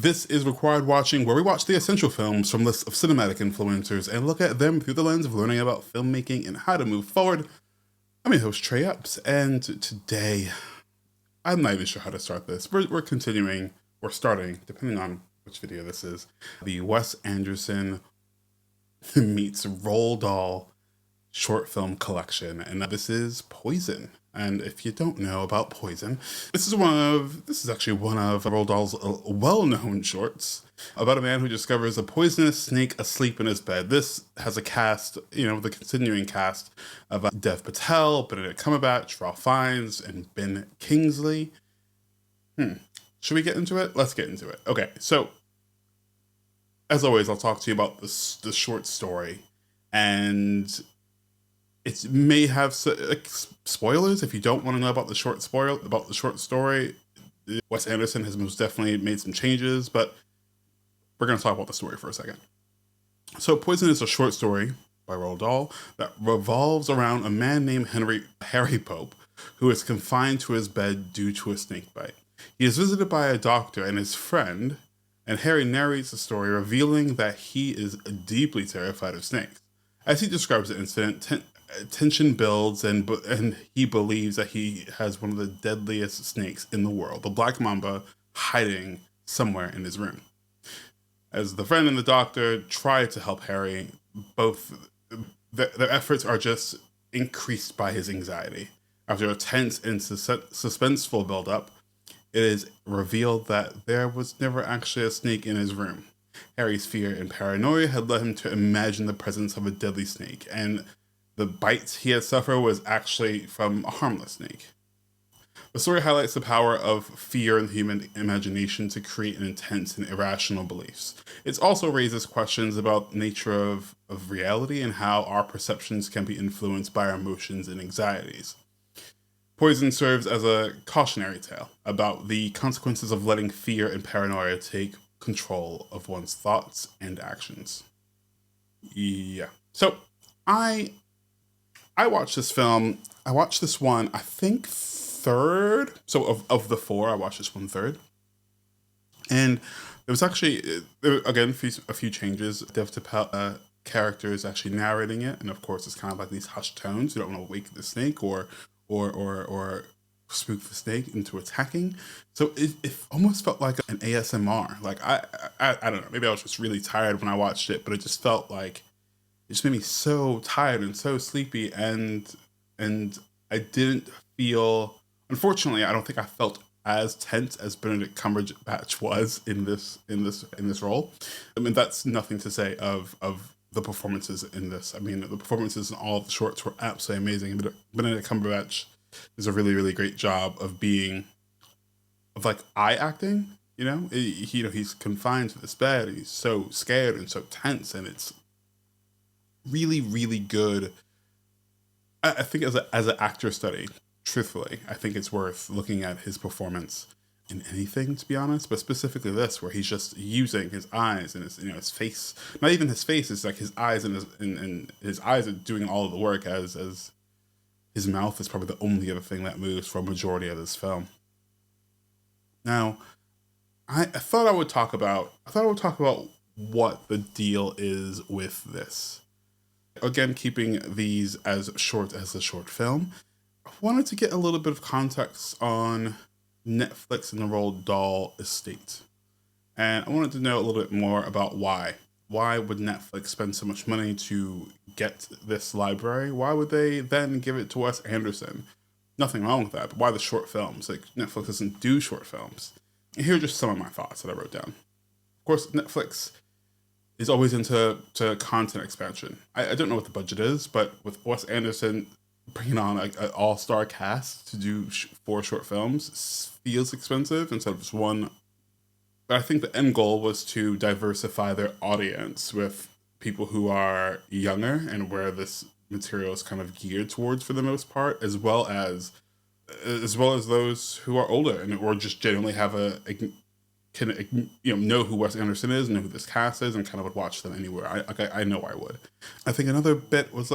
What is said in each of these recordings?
This is Required Watching, where we watch the essential films from lists of cinematic influencers and look at them through the lens of learning about filmmaking and how to move forward. I'm your host, Trey Epps, and today, I'm not even sure how to start this. We're starting, depending on which video this is, the Wes Anderson meets Roald Dahl short film collection, and this is Poison. And if you don't know about Poison, this is actually one of Roald Dahl's well-known shorts about a man who discovers a poisonous snake asleep in his bed. This has a cast, the continuing cast of Dev Patel, Benedict Cumberbatch, Ralph Fiennes, and Ben Kingsley. Should we get into it? Let's get into it. Okay, so as always, I'll talk to you about the short story, and it may have spoilers if you don't want to know about the short story. Wes Anderson has most definitely made some changes, but we're going to talk about the story for a second. So Poison is a short story by Roald Dahl that revolves around a man named Harry Pope, who is confined to his bed due to a snake bite. He is visited by a doctor and his friend, and Harry narrates the story, revealing that he is deeply terrified of snakes. As he describes the incident, tension builds, and he believes that he has one of the deadliest snakes in the world, the black mamba, hiding somewhere in his room. As the friend and the doctor try to help Harry, both their efforts are just increased by his anxiety. After a tense and suspenseful build-up, it is revealed that there was never actually a snake in his room. Harry's fear and paranoia had led him to imagine the presence of a deadly snake, and the bites he had suffered was actually from a harmless snake. The story highlights the power of fear in the human imagination to create an intense and irrational beliefs. It also raises questions about the nature of reality and how our perceptions can be influenced by our emotions and anxieties. Poison serves as a cautionary tale about the consequences of letting fear and paranoia take control of one's thoughts and actions. Yeah. So, I watched this film. I watched this one, I think, third. So of the four, I watched this one third. And there was actually, again, a few changes. Dev Patel character is actually narrating it. And of course, it's kind of like these hushed tones. You don't want to wake the snake or spook the snake into attacking. So it almost felt like an ASMR. Like, I don't know. Maybe I was just really tired when I watched it, but it just felt like, it just made me so tired and so sleepy, and I didn't feel. Unfortunately, I don't think I felt as tense as Benedict Cumberbatch was in this role. I mean, that's nothing to say of the performances in this. I mean, the performances in all of the shorts were absolutely amazing. Benedict Cumberbatch does a really, really great job of like eye acting. He's confined to this bed. And he's so scared and so tense, and it's really, really good. I think as an actor study, truthfully, I think it's worth looking at his performance in anything, to be honest, but specifically this, where he's just using his eyes and his face. Not even his face, it's like his eyes, and his eyes are doing all of the work, as his mouth is probably the only other thing that moves for a majority of this film. Now, I thought I would talk about what the deal is with this. Again, keeping these as short as the short film, I wanted to get a little bit of context on Netflix and the Roald Dahl estate. And I wanted to know a little bit more about why. Why would Netflix spend so much money to get this library? Why would they then give it to Wes Anderson? Nothing wrong with that, but why the short films? Like, Netflix doesn't do short films. And here are just some of my thoughts that I wrote down. Of course, Netflix is always into content expansion. I don't know what the budget is, but with Wes Anderson bringing on an all-star cast to do 4 short films feels expensive instead of just one. But I think the end goal was to diversify their audience with people who are younger and where this material is kind of geared towards for the most part, as well as those who are older or just generally have know who Wes Anderson is, know who this cast is, and kind of would watch them anywhere. I know I would. I think another bit was,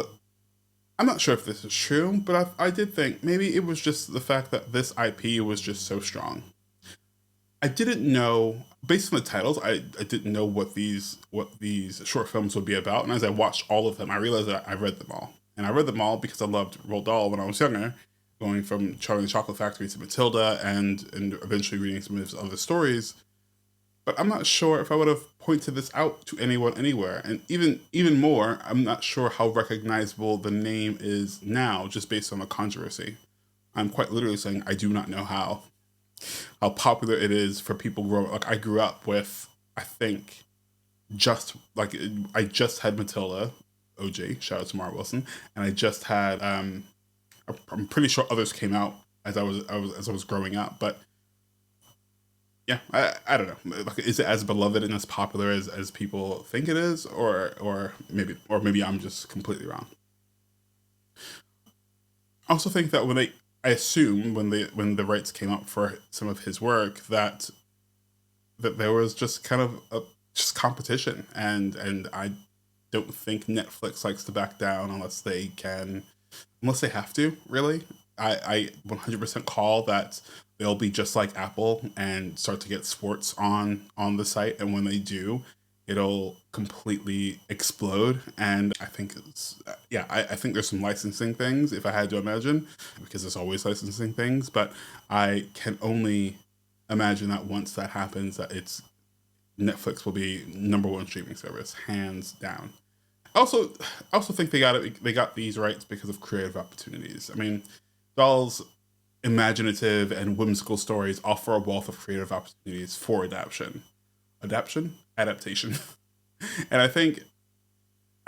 I'm not sure if this is true, but I did think maybe it was just the fact that this IP was just so strong. I didn't know, based on the titles, I didn't know what these short films would be about. And as I watched all of them, I realized that I read them all. And I read them all because I loved Roald Dahl when I was younger, going from Charlie and the Chocolate Factory to Matilda, and eventually reading some of his other stories. But I'm not sure if I would have pointed this out to anyone anywhere. And even more, I'm not sure how recognizable the name is now, just based on the controversy. I'm quite literally saying I do not know how popular it is for people growing. Like I grew up with, I think, just like I just had Matilda, OG, shout out to Mara Wilson, and I just had I'm pretty sure others came out as I was growing up, but yeah, I don't know. Like, is it as beloved and as popular as people think it is, or maybe I'm just completely wrong. I also think that I assume when the rights came up for some of his work that there was just kind of a just competition, and I don't think Netflix likes to back down unless they have to. Really, I 100% call that they'll be just like Apple and start to get sports on the site, and when they do, it'll completely explode. And I think I think there's some licensing things, if I had to imagine, because there's always licensing things, but I can only imagine that once that happens, that it's Netflix will be number one streaming service, hands down. Also, I also think they got these rights because of creative opportunities. I mean, Dahl's imaginative and whimsical stories offer a wealth of creative opportunities for adaptation. And I think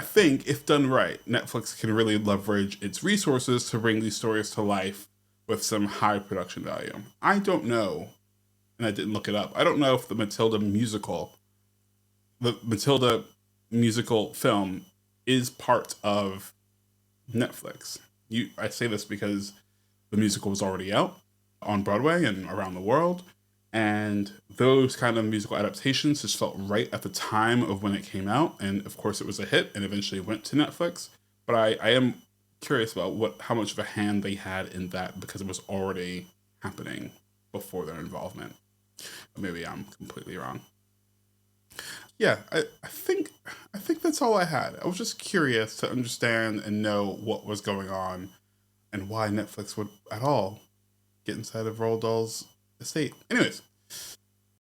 if done right, Netflix can really leverage its resources to bring these stories to life with some high production value. I don't know, and I didn't look it up. I don't know if the Matilda musical film, is part of Netflix. I say this because the musical was already out on Broadway and around the world, and those kind of musical adaptations just felt right at the time of when it came out. And of course, it was a hit and eventually went to Netflix. But I am curious about how much of a hand they had in that, because it was already happening before their involvement. But maybe I'm completely wrong. Yeah, I think that's all I had. I was just curious to understand and know what was going on and why Netflix would at all get inside of Roald Dahl's estate. Anyways,